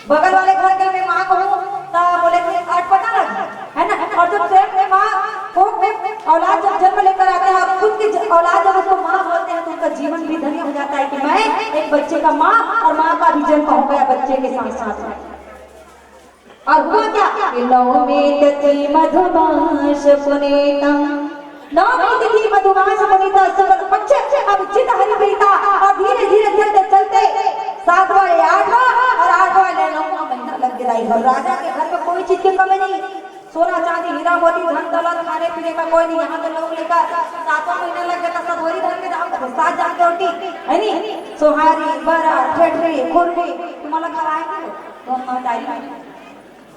बगल वाले घर के में माँ कहूँ तो बोले आज पता लगा है ना और जब से माँ कोख में औलाद जब जन्म लेकर आते हैं और खुद की औलाद जब उसको माँ बोलते हैं तो उनका जीवन भी धन्य हो जाता है कि मैं एक बच्चे का माँ और माँ का भी जन्म हो गया बच्चे के साथ साथ और हुआ क्या कि नवमी तिथि मधुमास पुनीता, नवमी तिथि मधुमास पुनीता शुक्ल पक्ष अब चित हरिप्रीता। और धीरे धीरे चलते चलते 7वां 8वां और 8वां 9वां महीना लग गया। और राजा के घर में कोई चीज की कमी नहीं, सोना चांदी हीरा मोती धन दौलत खाने पीने का कोई नहीं। यहाँ के लोग लेकर 7वां महीना लग गया, सदोरी धन के दाम 7 जान के रोटी है नी, सोहारी बरा ठेठरी खुरपी तुम्हारा खवाएंगे तो हम तारी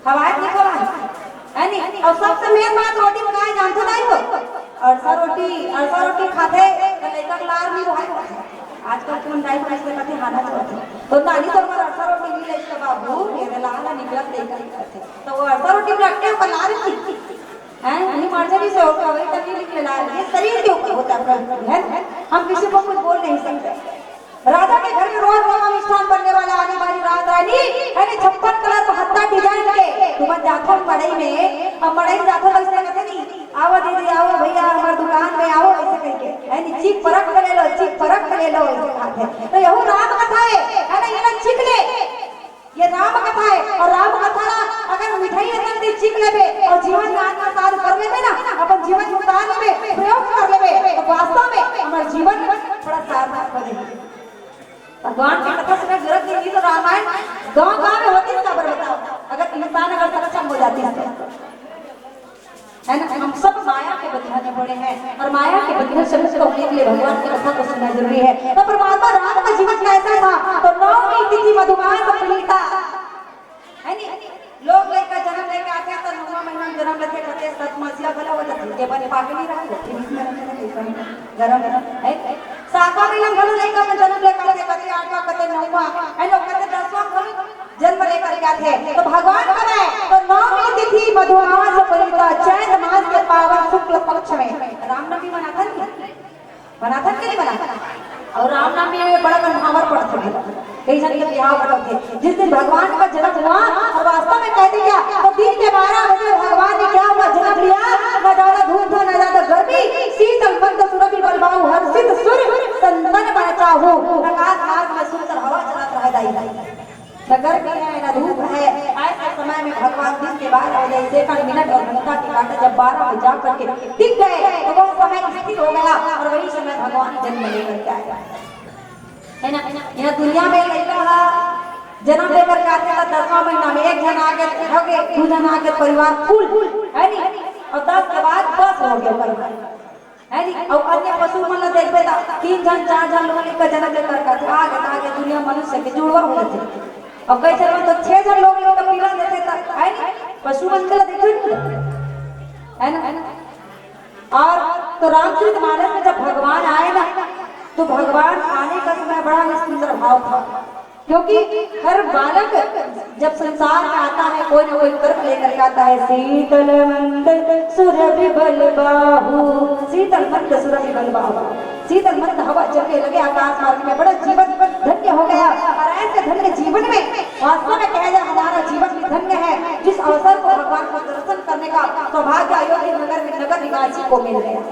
खवाए नहीं खवाए है नी। और सबसे मेन बात रोटी पकाए जानते नहीं हो, अरसा रोटी खाते तो लेकर लार नहीं हुआ। आजकल कौन डाइट में कहते हाना चाहते तो नानी तो पर अरसा रोटी नहीं ले इसका बाबू ये लाला निकलत लेकर करते तो वो अरसा रोटी रखते हो बना रही हैं नहीं मर्जी से होता वही तभी निकले ला ये शरीर के ऊपर होता है। हम किसी को कुछ बोल नहीं सकते। राजा के घर में रोज नवा मिष्ठान बनने वाला आने वाली रात रानी है 56 कलर 72 डिजाइन के तुम जाथो मड़ई में अब मड़ई जाथो ऐसे कहते नहीं आओ दीदी आओ भैया हमारे दुकान में आओ ऐसे करके है नी चीख फरक ले लो चीख फरक ले लो ऐसे बात है। तो यही राम कथा है ना, ये ना चीख ले ये राम कथा है। और राम कथा अगर मिठाई अंदर दी चीख लेबे और जीवन में आत्मसात कर लेबे ना अपन जीवन उतार लेबे प्रयोग कर लेबे तो वास्तव में हमारा जीवन थोड़ा सार्थक हो जाएगा। भगवान की कथा सुनने जरूरत नहीं तो रामायण गांव-गांव में होती है। खबर बताओ अगर इंसान अगर सक्षम हो जाती है है ना। हम सब माया के बंधन में पड़े हैं और माया के बंधन से मुक्त होने के लिए भगवान की कथा को सुनना जरूरी है। तो परमात्मा राम का जीवन कैसा था तो नवमी तिथि मधुमास पुनीता है नी। लोग लेकर जन्म लेके आते हैं तो 9वां महीना में जन्म लेके करते हैं 7 मसिया भला हो जाती है बने पाके नहीं रहा गरम है 7वां महीना भला लेकर में जन्म लेकर के कहते 8वां कहते 9वां है लोग कहते 10वां भला जन्म लेकर के आते हैं। तो भगवान कब है तो नवमी तिथि मधुमास पुनीता चैत मास के पावन शुक्ल पक्ष में रामनवमी मनाता कि नहीं मनाता। और रामनवमी में बड़ा महावर पड़ता है कई जन के बिहार पड़ते जिस दिन भगवान का जन्म हुआ और वास्तव में कहते क्या तो दिन के 12 बजे भगवान ने क्या हुआ जन्म लिया। न ज्यादा धूप था न ज्यादा गर्मी शीतल मंद सुरभि बलवाऊ हर्षित सुर संतन बचाहू प्रकाश मार्ग में सुंदर हवा चलत रहे दाई न गर्मी है न धूप है। ऐसे समय में भगवान दिन के 12 बजे सेकंड मिनट और घंटा के कांटे जब 12 बजे जा करके टिक गए तो वो समय स्थिर हो गया और वही समय भगवान जन्म लेकर के आया है ना। यहाँ दुनिया में लड़का जन्म लेकर के आते हैं 10वां महीना में 1 जन आगे हो गए 2 जन आगे परिवार फुल है नी और 10 के बाद बस हो गया परिवार है नी। और अन्य पशु मन देखते 3 जन 4 जन लोग का जन्म लेकर के आगे दुनिया मनुष्य के जुड़वा हो जाते और कई जगह तो 6 जन लोग का पीला देते है नी पशु मन का देखते है ना। और तो रामचरित मानस में जब भगवान आए ना तो भगवान आने का समय बड़ा ही सुंदर भाव था क्योंकि हर बालक जब संसार में आता है कोई ना कोई कर्म लेकर आता है। शीतल मंद सुरभि बलबाहु शीतल मंद सुरभि बलबाहु शीतल मंद हवा चलने लगे आकाश मार्ग में बड़ा जीवन धन्य हो गया। और ऐसे धन्य जीवन में वास्तव में कहा जाए हमारा जीवन भी धन्य है जिस अवसर को भगवान को दर्शन करने का सौभाग्य अयोध्या नगर में नगर निवासी को मिल गया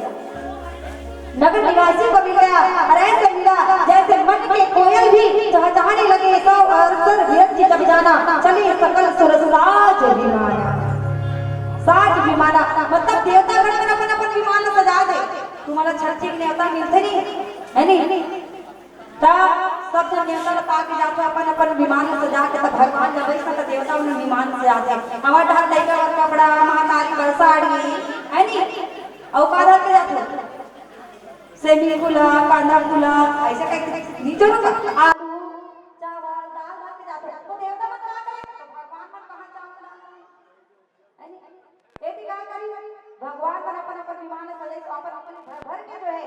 नगर निवासी को मिल गया। और ऐसे मिला जैसे मन के कोयल भी चहचहाने लगे तो अरसर विरक्ति जब जाना चले सकल सुरसाज विमाना साज विमाना मतलब देवता गण में अपन अपन विमान सजा दे तुम्हारा छठी के नेता मिलते नहीं है नहीं सब जन नेता लगा के जाते अपन अपन विमान सजा के तब भगवान जब वैसा तो देवता उन्हें विमान सजाते हमारा ढाल लड़का और कपड़ा महाकाली पर साड़ी है नहीं औकात के जाते सेमी फुला कांदा फुला ऐसे कहते नीचे ना आलू चावल दाल के जाते तो देवता मत कहा करे तो भगवान मत कहां चावल ये भी क्या करी भगवान का अपन अपन विमान सजाई तो अपन अपन घर के जो है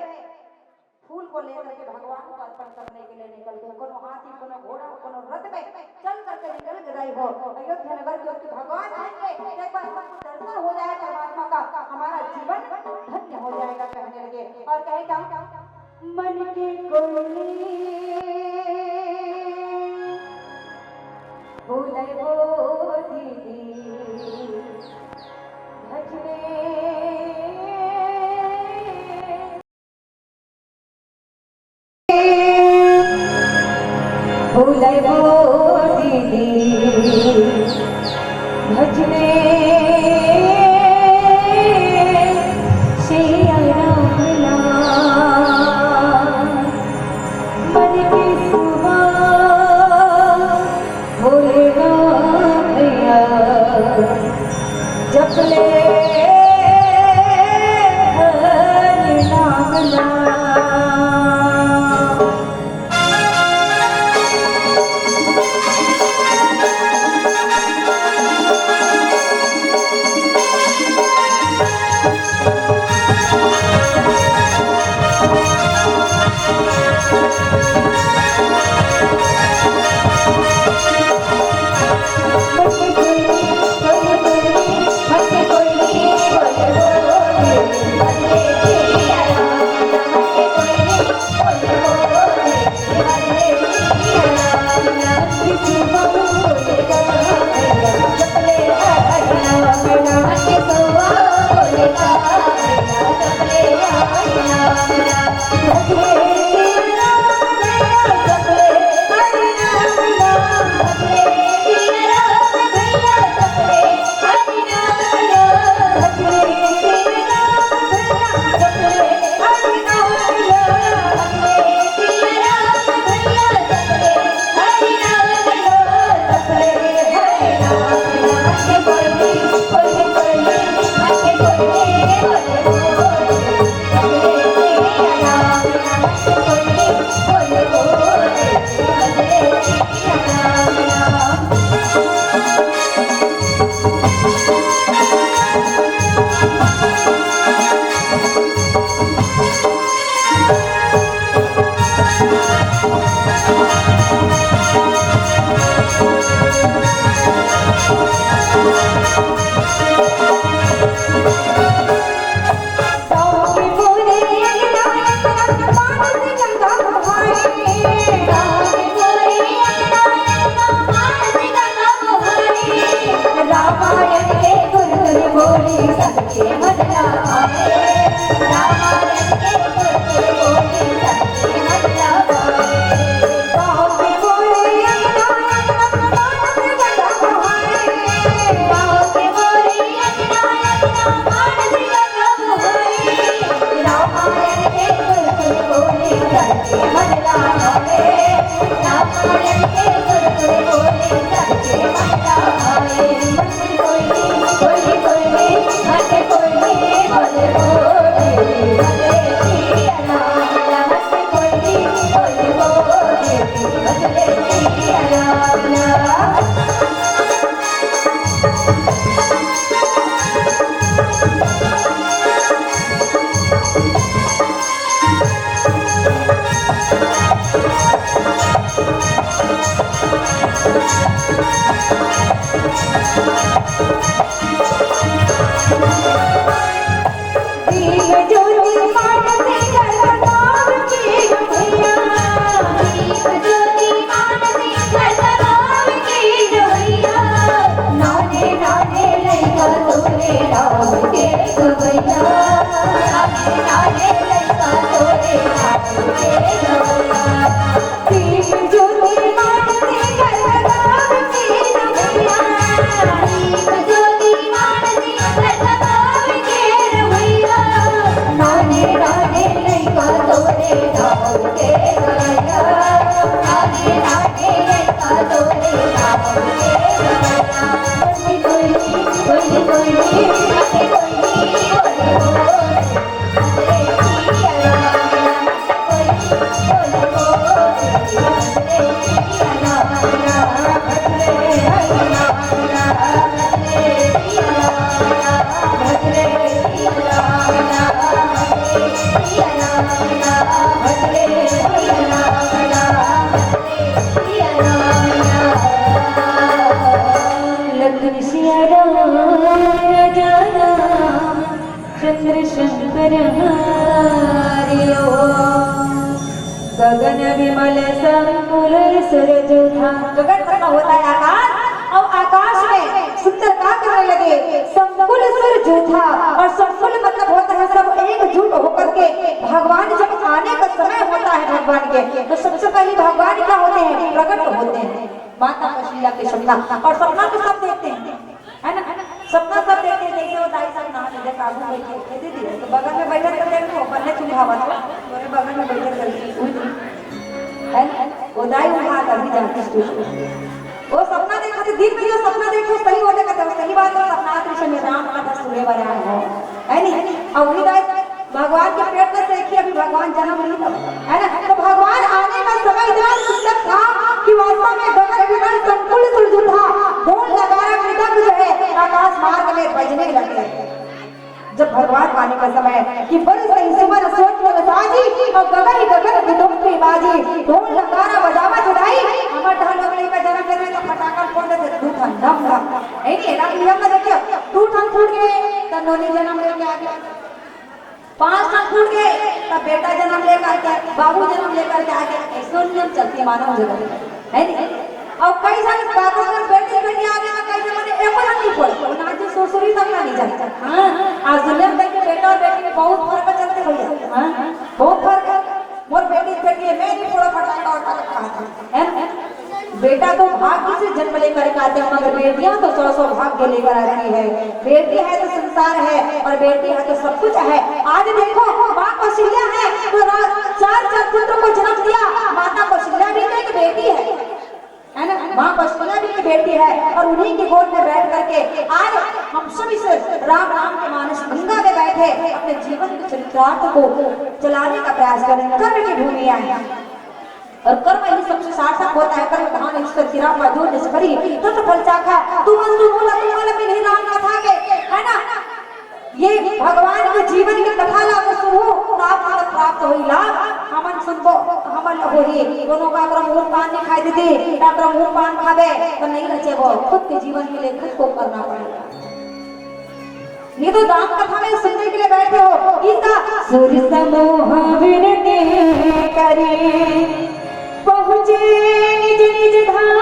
फूल को लेकर के भगवान को अर्पण करने के लिए निकल गए। कोनो हाथी कोनो घोड़ा कोनो रथ में चल करके निकल गए हो अयोध्या नगर के भगवान आएंगे एक बार दर्शन हो जाए परमात्मा का हमारा जीवन धन्य हो जाएगा कहने लगे। और कहे क्या मन के कोयले बोले वो दीदी भजने भूले वो दीदी भजने श्री राम मन की सुबह भोलेगा भैया जप ले हरि नाम गगन विमल संकुल सूरज था। गगन मतलब होता है आकाश, और आकाश में सुंदर का करने लगे संकुल सूरज था, और संकुल मतलब होता है सब एकजुट होकर के भगवान जब आने का समय होता है भगवान के, तो सबसे पहले भगवान क्या होते हैं, प्रकट होते हैं। माता का शीला के सपना, और सपना को सब देखते हैं, है ना। सपना सब देखते जैसे वो दाई साहब नहा लीजिए काबू बैठे दीदी तो बगल में बैठे तो देखो बल्ले चुंघावा मेरे बगल में बैठे कर है ना। वो दाई उठा कर भी जाती स्टेशन वो सपना देखा थे दिन की जो सपना देखो सही होने का सही बात है। सपना दृश्य में राम का सूर्य बना है नहीं। और वही दाई भगवान के पेट में देखिए अभी भगवान जन्म नहीं था है ना। तो भगवान आने का समय इतना सुंदर था कि वास्तव में गगन विमान संकुल सुलझुल था। ढोल नगाड़ा मृदंग जो है आकाश मार्ग में बजने लगे जब भगवान आने का समय कि बड़ी सही सिमर सोच में साजी और गगन गगन विदुम की बाजी ढोल नगाड़ा बजावा जुदाई हमर ढाल लगले का जन्म लेने तो फटाका फोड़ देते टूट नम नहीं नहीं ना नियम में देखिए टूट फूट गए तो नोनी जन्म लेके आ गया 5 साल फूट गए तब बेटा जन्म लेकर के बाबू जन्म लेकर के आ गया। ऐसा नियम चलती है मानव जगत है नहीं। और कई साल बाबू अगर बेटे बेटी आ गया कई जमाने एक बार नहीं पड़े ना जो ससुरी तक नहीं जाता। हां आज दुनिया में देखिए बेटा और बेटी में बहुत फर्क चलते भैया। हां बहुत फर्क है। मोर बेटी मैं नहीं फोड़ा फटाका खाता है। बेटा तो भाग्य से जन्म लेकर के आते हैं मगर बेटियां तो 100 भाग्य लेकर आती है। बेटी है तो संसार है और बेटी है तो सब कुछ है। आज देखो माँ कौशल्या है तो 4 पुत्रों को जन्म दिया। माता कौशल्या भी एक बेटी है ना। माँ कौशल्या भी एक बेटी है और उन्हीं की गोद में बैठ करके आज हम सब इस राम राम के मानस गंगा में बैठे अपने जीवन के चरितार्थ को चलाने का प्रयास करें। कर्म की भूमि आए और कर्म ही सबसे सार्थक होता है। कर्म धान ईश्वर की राम जो निष्करी तो फल चाखा तुम बोला तुम भी नहीं राम कथा के है ना। ये भगवान के जीवन की कथा लाभ सुनो प्राप्त हुई लाभ हमन सुनबो हमन होही दोनों का क्रम मुंह पान नहीं खाई दीदी का क्रम मुंह पान खावे तो नहीं रचे वो खुद के जीवन के लिए खुद को करना पड़ेगा। ये तो राम कथा में सुनने के लिए बैठे हो गीता सूर्य समूह विनती करी पहुँचे निज निज धाम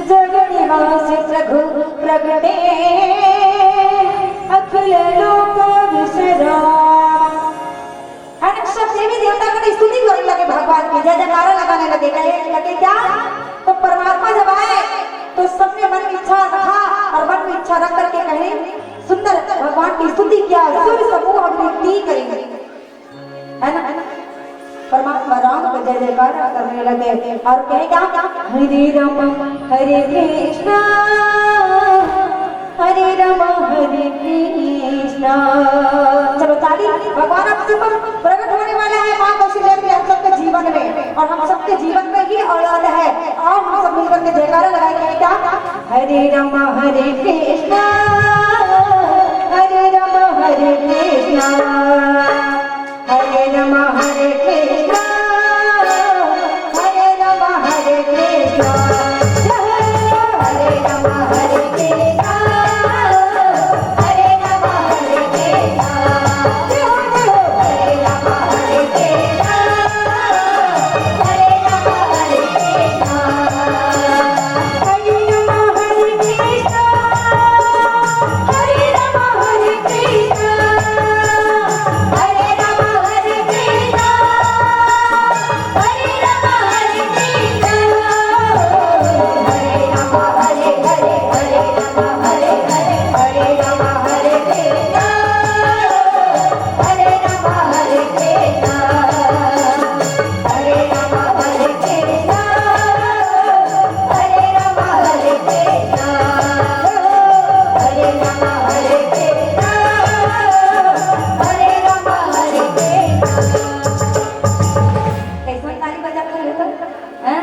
जग निवासी प्रभु प्रगटे अखिल लोक विश्राम। सब देवी देवता का स्तुति करने लगे भगवान की जय जयकारा लगाने लगे क्या तो परमात्मा जब आए तो सबने मन में इच्छा रखा और मन में इच्छा रख करके कहे सुंदर भगवान की स्तुति किया सूर्य समूह विनती करेंगे है ना। परमात्मा राम को जय जयकार करने लगे और कहे क्या हरे राम हरे कृष्णा हरे राम हरे कृष्णा। चलो ताली भगवान अब सब प्रकट होने वाले हैं माँ कौशल्या के हम सबके जीवन में और हम सबके जीवन में ही औलाद है। और हम सब मिलकर के जयकारा लगाएंगे क्या हरे राम हरे कृष्णा हरे राम हरे कृष्णा हरे राम हरे कृष्णा हरे राम हरे कृष्णा हरे राम हरे कृष्णा हरे राम हरे कृष्णा हरे राम हरे कृष्णा हरे राम हरे कृष्णा हरे राम हरे कृष्णा हरे राम हरे कृष्णा हरे राम हरे कृष्णा हरे राम हरे कृष्णा हरे राम हरे हरे हरे राम हरे हरे हरे राम हरे कृष्णा हरे राम हरे कृष्णा हरे राम हरे कृष्णा हरे राम हरे कृष्णा हरे राम हरे कृष्णा हरे राम हरे कृष्णा। कैसे ताली बजा कर लेते हैं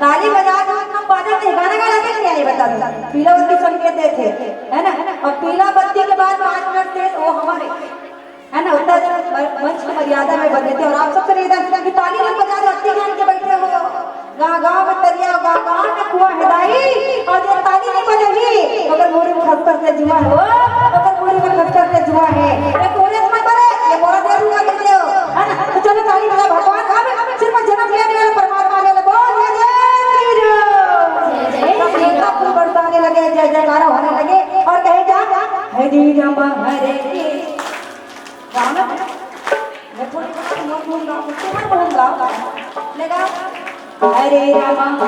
ताली बजा के हम बाजा से गाना गा लगे नहीं आई बता दो पीला बत्ती संकेत देते है ना। और पीला बत्ती के बाद 5 मिनट से वो हमारे है ना उतना मंच की मर्यादा में बने थे। और आप सबसे निवेदन की ताली मत बजा दो अत्ती जान के बैठे हो गाँव में तरिया गाँव में कुआं हिदाई और ये ताली नहीं बजेगी अगर मोरी में खसखस से जुआ हो अगर मोरी में खसखस से जुआ है ये कोरे मत करे ये मोरा दे दूंगा कहते हो है ना। तो चलो ताली बजा भगवान का सिर्फ जन्म लेने वाले परमात्मा ने बोल जय जय श्री राम सब फूल बरसाने लगे जय जयकारा होने लगे और कहे जा हरे राम हरे राम मैं थोड़ी बहुत बोलूंगा तुम्हारा बोलूंगा लेगा हरे राम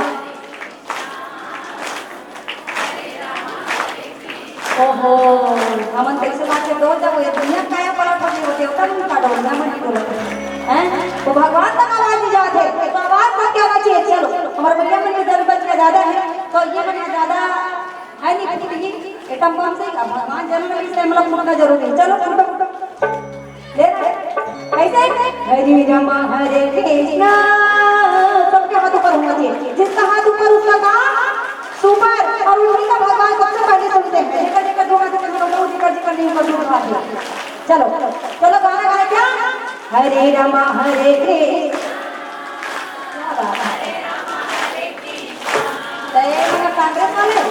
दो जब ये दुनिया काया पड़ा फटी होते होता नहीं काटो ना मन बोलते हैं तो भगवान तक आवाज नहीं जाते तो आवाज तक क्या चाहिए चलो हमारे भैया मन में जरूरत क्या ज्यादा है तो ये मन ज्यादा है नहीं किसी की एकदम कम से भगवान जरूर इस टाइम लोग मुड़ना जरूरी है चलो फुटो ले कैसे हरे रामा हरे कृष्णा सबके हाथ ऊपर होना चाहिए जिसका हाथ ऊपर उसका काम सुपर और उन्हीं का भगवान सबसे पहले सुनते हैं जेकर जेकर दो हाथ ऊपर होगा जेकर जेकर नहीं ऊपर उठा दिया चलो चलो गाना गाए क्या हरे रामा हरे कृष्ण कांग्रेस वाले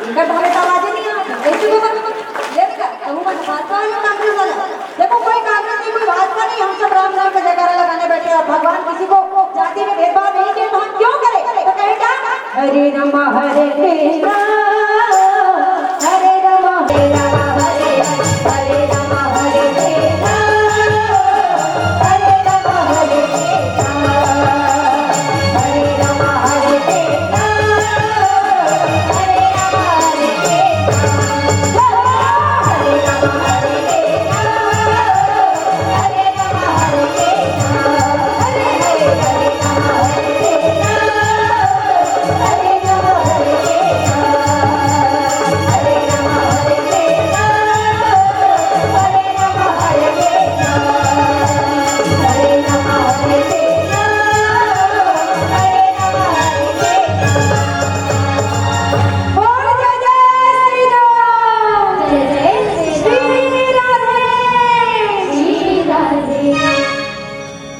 इनका ढोले तो आवाज नहीं आती ऐसे को भाजपा वाले कांग्रेस वाला देखो कोई कांग्रेस नहीं कोई भाजपा नहीं हम सब राम राम का जयकारा लगाने बैठे और भगवान किसी को जाति में भेदभाव नहीं किए तो हम क्यों करें तो कहें क्या हरे रामा हरे कृष्णा